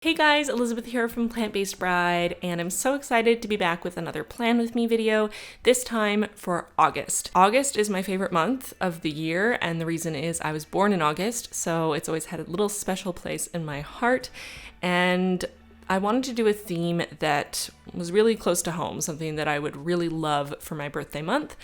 Hey guys, Elizabeth here from Plant Based Bride, and I'm so excited to be back with another Plan With Me video, this time for August. August is my favorite month of the year, and the reason is I was born in August, so it's always had a little special place in my heart, and I wanted to do a theme that was really close to home, something that I would really love for my birthday month.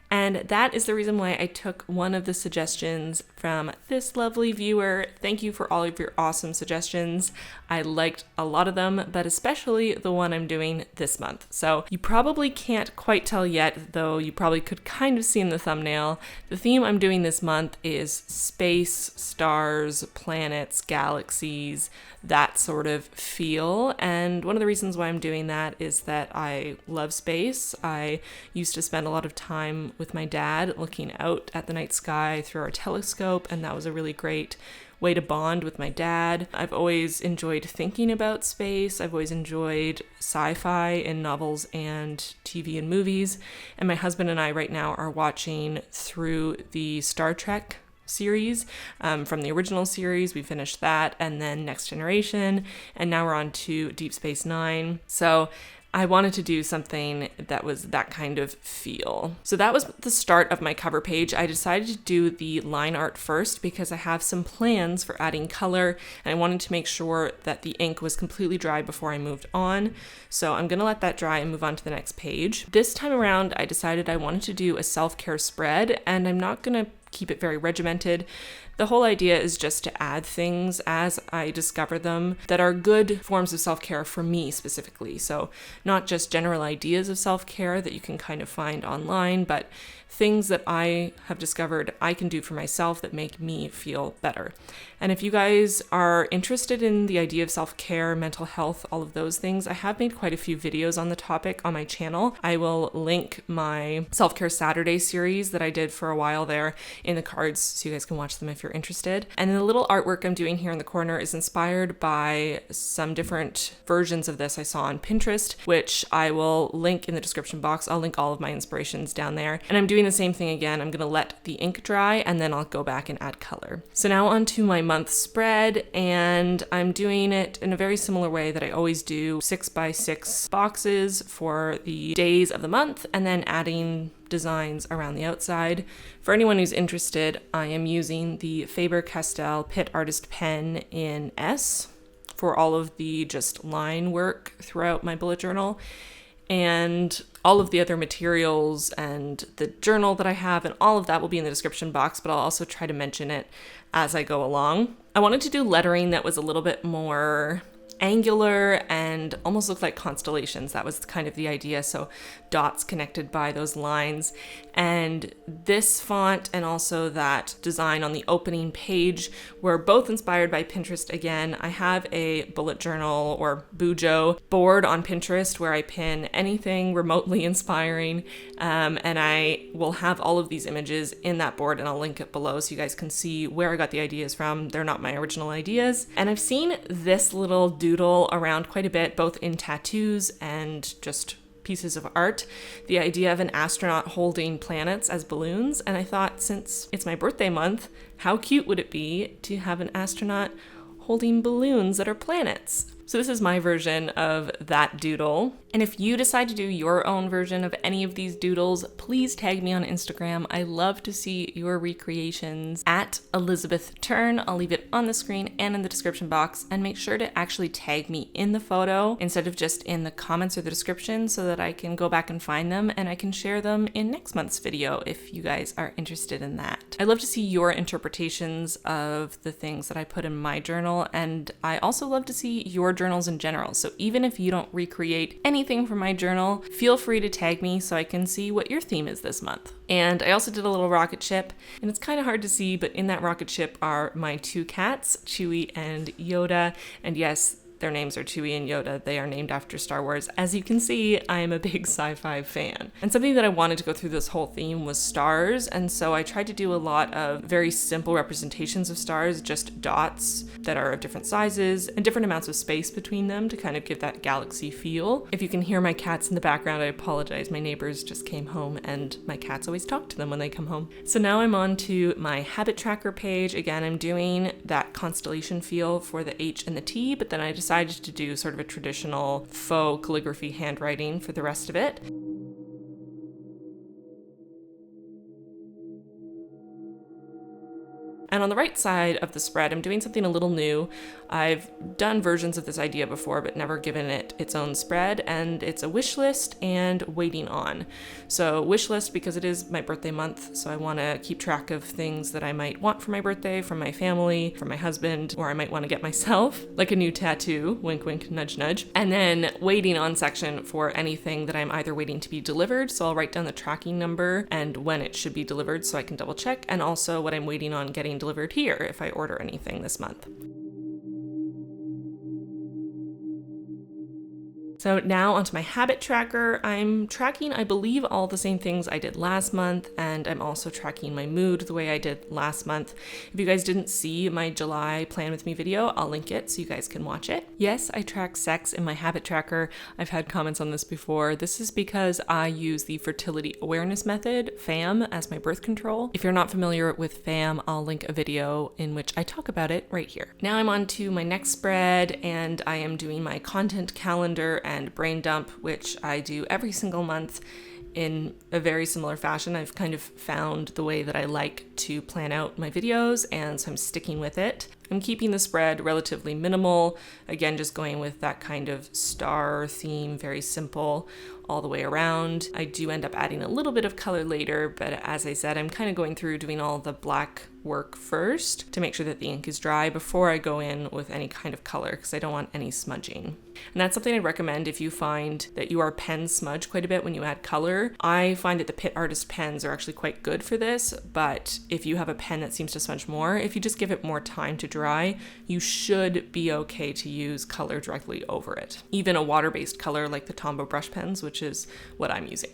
And that is the reason why I took one of the suggestions from this lovely viewer. Thank you for all of your awesome suggestions. I liked a lot of them, but especially the one I'm doing this month. So you probably can't quite tell yet, though you probably could kind of see in the thumbnail. The theme I'm doing this month is space, stars, planets, galaxies, that sort of feel. And one of the reasons why I'm doing that is that I love space. I used to spend a lot of time with my dad looking out at the night sky through our telescope, and that was a really great way to bond with my dad. I've always enjoyed thinking about space. I've always enjoyed sci-fi in novels and TV and movies. And my husband and I right now are watching through the Star Trek series from the original series. We finished that, and then Next Generation, and now we're on to Deep Space Nine. So I wanted to do something that was that kind of feel. So that was the start of my cover page. I decided to do the line art first because I have some plans for adding color, and I wanted to make sure that the ink was completely dry before I moved on. So I'm gonna let that dry and move on to the next page. This time around, I decided I wanted to do a self-care spread, and I'm not gonna keep it very regimented. The whole idea is just to add things as I discover them that are good forms of self-care for me specifically. So not just general ideas of self-care that you can kind of find online, but things that I have discovered I can do for myself that make me feel better. And if you guys are interested in the idea of self-care, mental health, all of those things, I have made quite a few videos on the topic on my channel. I will link my Self-Care Saturday series that I did for a while there in the cards so you guys can watch them if you're interested. And the little artwork I'm doing here in the corner is inspired by some different versions of this I saw on Pinterest, which I will link in the description box. I'll link all of my inspirations down there. And I'm doing the same thing again. I'm gonna let the ink dry and then I'll go back and add color. So now on to my month spread, and I'm doing it in a very similar way that I always do, 6x6 boxes for the days of the month, and then adding designs around the outside. For anyone who's interested, I am using the Faber-Castell Pitt Artist Pen in S for all of the just line work throughout my bullet journal. And all of the other materials and the journal that I have and all of that will be in the description box, but I'll also try to mention it as I go along. I wanted to do lettering that was a little bit more angular and almost looked like constellations. That was kind of the idea. So dots connected by those lines. And this font and also that design on the opening page were both inspired by Pinterest again. I have a bullet journal or Bujo board on Pinterest where I pin anything remotely inspiring. And I will have all of these images in that board, and I'll link it below so you guys can see where I got the ideas from. They're not my original ideas. And I've seen this little doodle around quite a bit, both in tattoos and just pieces of art, the idea of an astronaut holding planets as balloons. And I thought, since it's my birthday month, how cute would it be to have an astronaut holding balloons that are planets? So this is my version of that doodle. And if you decide to do your own version of any of these doodles, please tag me on Instagram. I love to see your recreations at Elizabeth Turn. I'll leave it on the screen and in the description box, and make sure to actually tag me in the photo instead of just in the comments or the description so that I can go back and find them and I can share them in next month's video if you guys are interested in that. I love to see your interpretations of the things that I put in my journal, and I also love to see your journals in general. So even if you don't recreate anything from my journal, feel free to tag me so I can see what your theme is this month. And I also did a little rocket ship, and it's kind of hard to see, but in that rocket ship are my two cats, Chewie and Yoda. And yes, their names are Chewie and Yoda. They are named after Star Wars. As you can see, I am a big sci-fi fan. And something that I wanted to go through this whole theme was stars. And so I tried to do a lot of very simple representations of stars, just dots that are of different sizes and different amounts of space between them to kind of give that galaxy feel. If you can hear my cats in the background, I apologize. My neighbors just came home and my cats always talk to them when they come home. So now I'm on to my habit tracker page. Again, I'm doing that constellation feel for the H and the T, but then I decided to do sort of a traditional faux calligraphy handwriting for the rest of it. And on the right side of the spread, I'm doing something a little new. I've done versions of this idea before, but never given it its own spread, and it's a wish list and waiting on. So wish list because it is my birthday month, so I want to keep track of things that I might want for my birthday, from my family, from my husband, or I might want to get myself, like a new tattoo, wink wink, nudge nudge. And then waiting on section for anything that I'm either waiting to be delivered, so I'll write down the tracking number and when it should be delivered so I can double check, and also what I'm waiting on getting delivered here if I order anything this month. So now onto my habit tracker. I'm tracking, I believe, all the same things I did last month, and I'm also tracking my mood the way I did last month. If you guys didn't see my July Plan With Me video, I'll link it so you guys can watch it. Yes, I track sex in my habit tracker. I've had comments on this before. This is because I use the fertility awareness method, FAM, as my birth control. If you're not familiar with FAM, I'll link a video in which I talk about it right here. Now I'm on to my next spread, and I am doing my content calendar and brain dump, which I do every single month in a very similar fashion. I've kind of found the way that I like to plan out my videos, and so I'm sticking with it. I'm keeping the spread relatively minimal, again just going with that kind of star theme, very simple all the way around. I do end up adding a little bit of color later, but as I said, I'm kind of going through doing all the black work first to make sure that the ink is dry before I go in with any kind of color, because I don't want any smudging. And that's something I'd recommend if you find that your pen smudge quite a bit when you add color. I find that the Pitt Artist pens are actually quite good for this, but if you have a pen that seems to smudge more, if you just give it more time to dry, you should be okay to use color directly over it. Even a water-based color like the Tombow brush pens, which is what I'm using.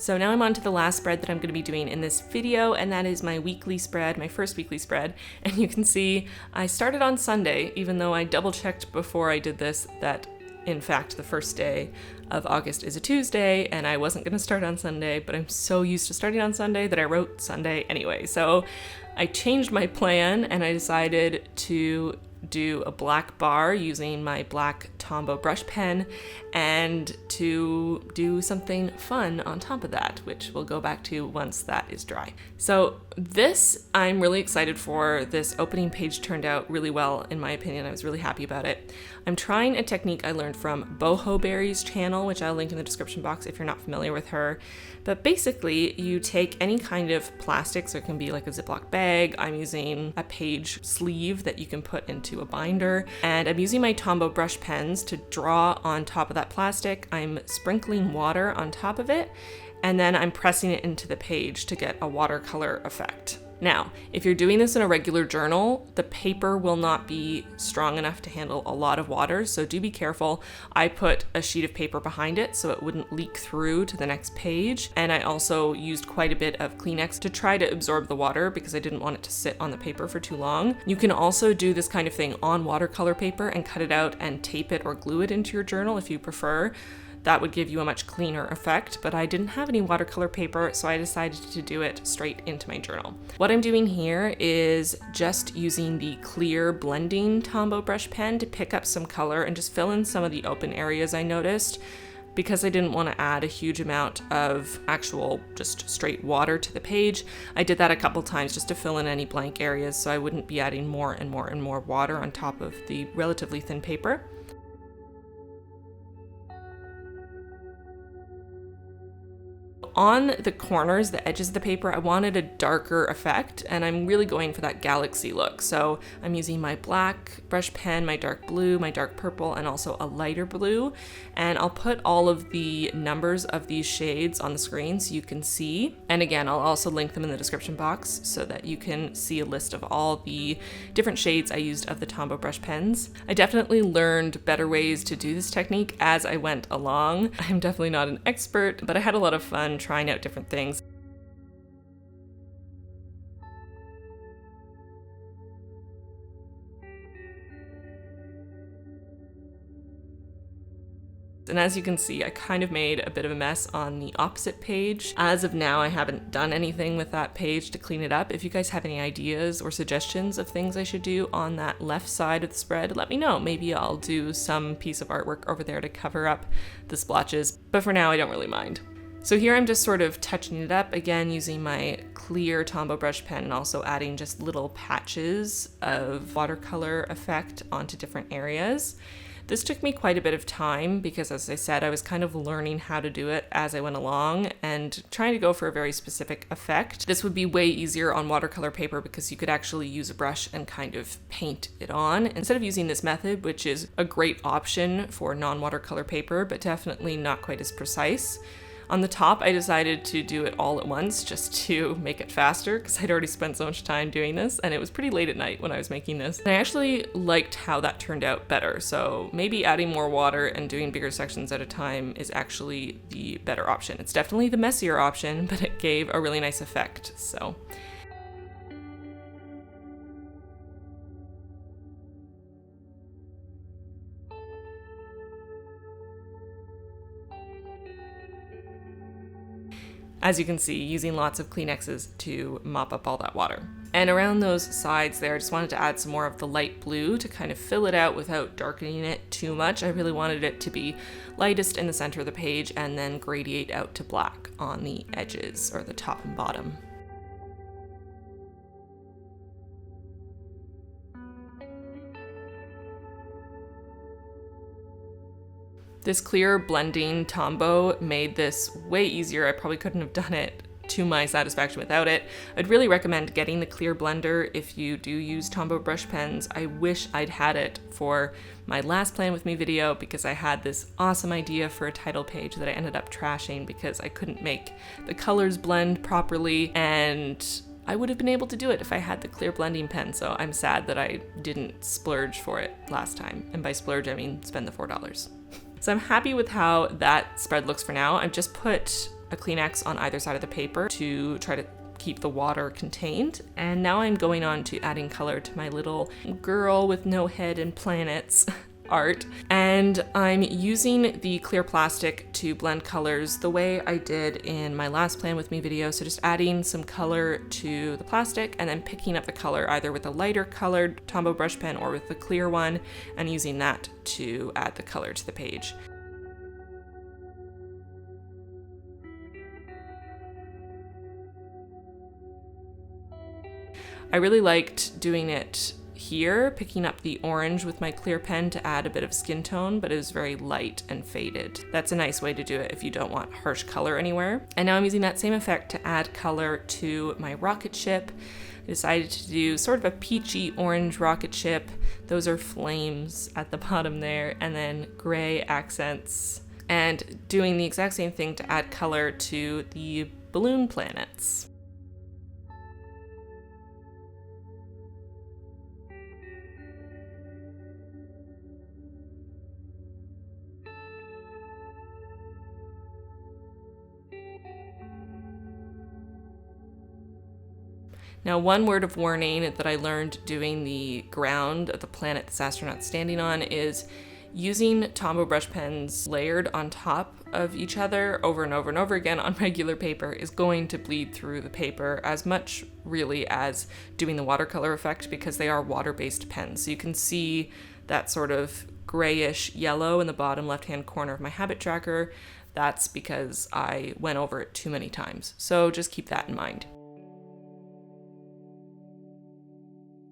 So now I'm on to the last spread that I'm going to be doing in this video, and that is my weekly spread, my first weekly spread. And you can see I started on Sunday, even though I double checked before I did this that in fact the first day of August is a Tuesday, and I wasn't going to start on Sunday, but I'm so used to starting on Sunday that I wrote Sunday anyway. So I changed my plan and I decided to do a black bar using my black Tombow brush pen and to do something fun on top of that, which we'll go back to once that is dry. So this I'm really excited for. This opening page turned out really well in my opinion. I was really happy about it. I'm trying a technique I learned from Boho Berry's channel, which I'll link in the description box if you're not familiar with her. But basically you take any kind of plastic, so it can be like a Ziploc bag. I'm using a page sleeve that you can put into a binder, and I'm using my Tombow brush pens to draw on top of that plastic. I'm sprinkling water on top of it, and then I'm pressing it into the page to get a watercolor effect. Now, if you're doing this in a regular journal, the paper will not be strong enough to handle a lot of water, so do be careful. I put a sheet of paper behind it so it wouldn't leak through to the next page, and I also used quite a bit of Kleenex to try to absorb the water because I didn't want it to sit on the paper for too long. You can also do this kind of thing on watercolor paper and cut it out and tape it or glue it into your journal if you prefer. That would give you a much cleaner effect, but I didn't have any watercolor paper, so I decided to do it straight into my journal. What I'm doing here is just using the clear blending Tombow brush pen to pick up some color and just fill in some of the open areas I noticed, because I didn't want to add a huge amount of actual just straight water to the page. I did that a couple times just to fill in any blank areas so I wouldn't be adding more and more and more water on top of the relatively thin paper. On the corners, the edges of the paper, I wanted a darker effect, and I'm really going for that galaxy look. So I'm using my black brush pen, my dark blue, my dark purple, and also a lighter blue. And I'll put all of the numbers of these shades on the screen so you can see. And again, I'll also link them in the description box so that you can see a list of all the different shades I used of the Tombow brush pens. I definitely learned better ways to do this technique as I went along. I'm definitely not an expert, but I had a lot of fun trying out different things. And as you can see, I kind of made a bit of a mess on the opposite page. As of now, I haven't done anything with that page to clean it up. If you guys have any ideas or suggestions of things I should do on that left side of the spread, let me know. Maybe I'll do some piece of artwork over there to cover up the splotches, but for now I don't really mind. So here I'm just sort of touching it up again using my clear Tombow brush pen and also adding just little patches of watercolor effect onto different areas. This took me quite a bit of time because, as I said, I was kind of learning how to do it as I went along and trying to go for a very specific effect. This would be way easier on watercolor paper because you could actually use a brush and kind of paint it on instead of using this method, which is a great option for non-watercolor paper, but definitely not quite as precise. On the top, I decided to do it all at once just to make it faster because I'd already spent so much time doing this and it was pretty late at night when I was making this. And I actually liked how that turned out better. So maybe adding more water and doing bigger sections at a time is actually the better option. It's definitely the messier option, but it gave a really nice effect. So as you can see, using lots of Kleenexes to mop up all that water. And around those sides there, I just wanted to add some more of the light blue to kind of fill it out without darkening it too much. I really wanted it to be lightest in the center of the page and then gradiate out to black on the edges or the top and bottom. This clear blending Tombow made this way easier. I probably couldn't have done it to my satisfaction without it. I'd really recommend getting the clear blender if you do use Tombow brush pens. I wish I'd had it for my last Plan With Me video because I had this awesome idea for a title page that I ended up trashing because I couldn't make the colors blend properly, and I would have been able to do it if I had the clear blending pen, so I'm sad that I didn't splurge for it last time. And by splurge, I mean spend the $4. So I'm happy with how that spread looks for now. I've just put a Kleenex on either side of the paper to try to keep the water contained. And now I'm going on to adding color to my little girl with no head and planets art. And I'm using the clear plastic to blend colors the way I did in my last Plan With Me video. So just adding some color to the plastic and then picking up the color either with a lighter colored Tombow brush pen or with the clear one and using that to add the color to the page. I really liked doing it here, picking up the orange with my clear pen to add a bit of skin tone, but it was very light and faded. That's a nice way to do it if you don't want harsh color anywhere. And now I'm using that same effect to add color to my rocket ship. I decided to do sort of a peachy orange rocket ship. Those are flames at the bottom there, and then gray accents. And doing the exact same thing to add color to the balloon planets. Now, one word of warning that I learned doing the ground of the planet this astronaut's standing on is using Tombow brush pens layered on top of each other over and over and over again on regular paper is going to bleed through the paper as much really as doing the watercolor effect because they are water-based pens. So you can see that sort of grayish yellow in the bottom left-hand corner of my habit tracker. That's because I went over it too many times. So just keep that in mind.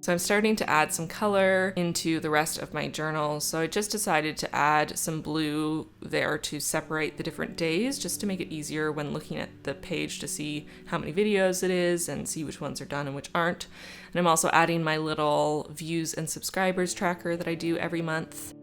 So I'm starting to add some color into the rest of my journal. So I just decided to add some blue there to separate the different days, just to make it easier when looking at the page to see how many videos it is and see which ones are done and which aren't. And I'm also adding my little views and subscribers tracker that I do every month.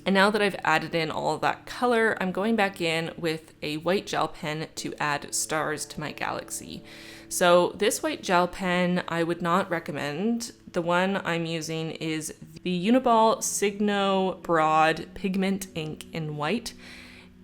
And now that I've added in all of that color, I'm going back in with a white gel pen to add stars to my galaxy. So this white gel pen I would not recommend. The one I'm using is the Uniball Signo Broad Pigment Ink in white.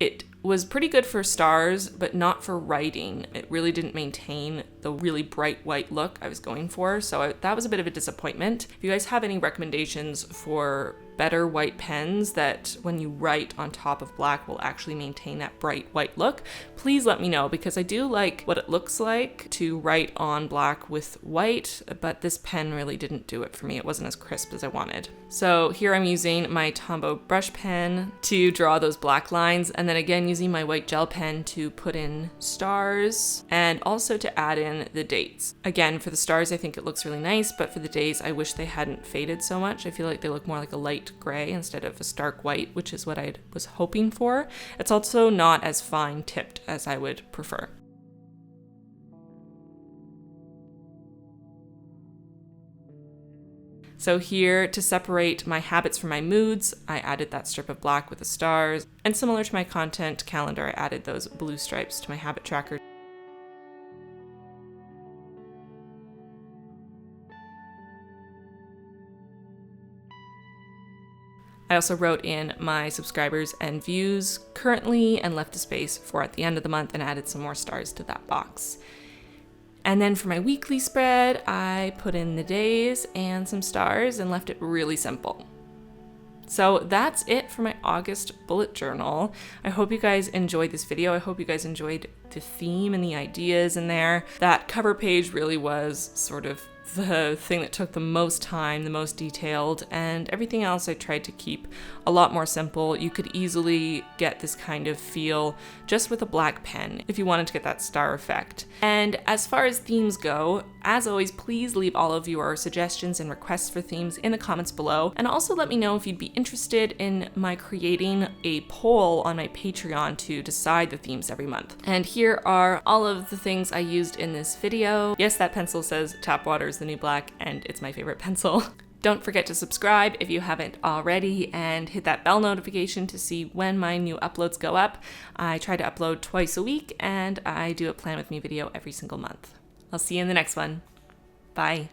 It was pretty good for stars, but not for writing. It really didn't maintain the really bright white look I was going for, so that was a bit of a disappointment. If you guys have any recommendations for better white pens that when you write on top of black will actually maintain that bright white look, please let me know, because I do like what it looks like to write on black with white, but this pen really didn't do it for me. It wasn't as crisp as I wanted. So here I'm using my Tombow brush pen to draw those black lines, and then again using my white gel pen to put in stars and also to add in the dates. Again, for the stars, I think it looks really nice, but for the days, I wish they hadn't faded so much. I feel like they look more like a light gray instead of a stark white, which is what I was hoping for. It's also not as fine tipped as I would prefer. So here, to separate my habits from my moods, I added that strip of black with the stars, and similar to my content calendar, I added those blue stripes to my habit tracker. I also wrote in my subscribers and views currently and left a space for at the end of the month and added some more stars to that box. And then for my weekly spread, I put in the days and some stars and left it really simple. So that's it for my August bullet journal. I hope you guys enjoyed this video. I hope you guys enjoyed the theme and the ideas in there. That cover page really was sort of the thing that took the most time, the most detailed, and everything else I tried to keep a lot more simple. You could easily get this kind of feel just with a black pen if you wanted to get that star effect. And as far as themes go, as always, please leave all of your suggestions and requests for themes in the comments below, and also let me know if you'd be interested in my creating a poll on my Patreon to decide the themes every month. And here are all of the things I used in this video. Yes, that pencil says Tap Water is the new black, and it's my favorite pencil. Don't forget to subscribe if you haven't already, and hit that bell notification to see when my new uploads go up. I try to upload twice a week, and I do a Plan With Me video every single month. I'll see you in the next one. Bye.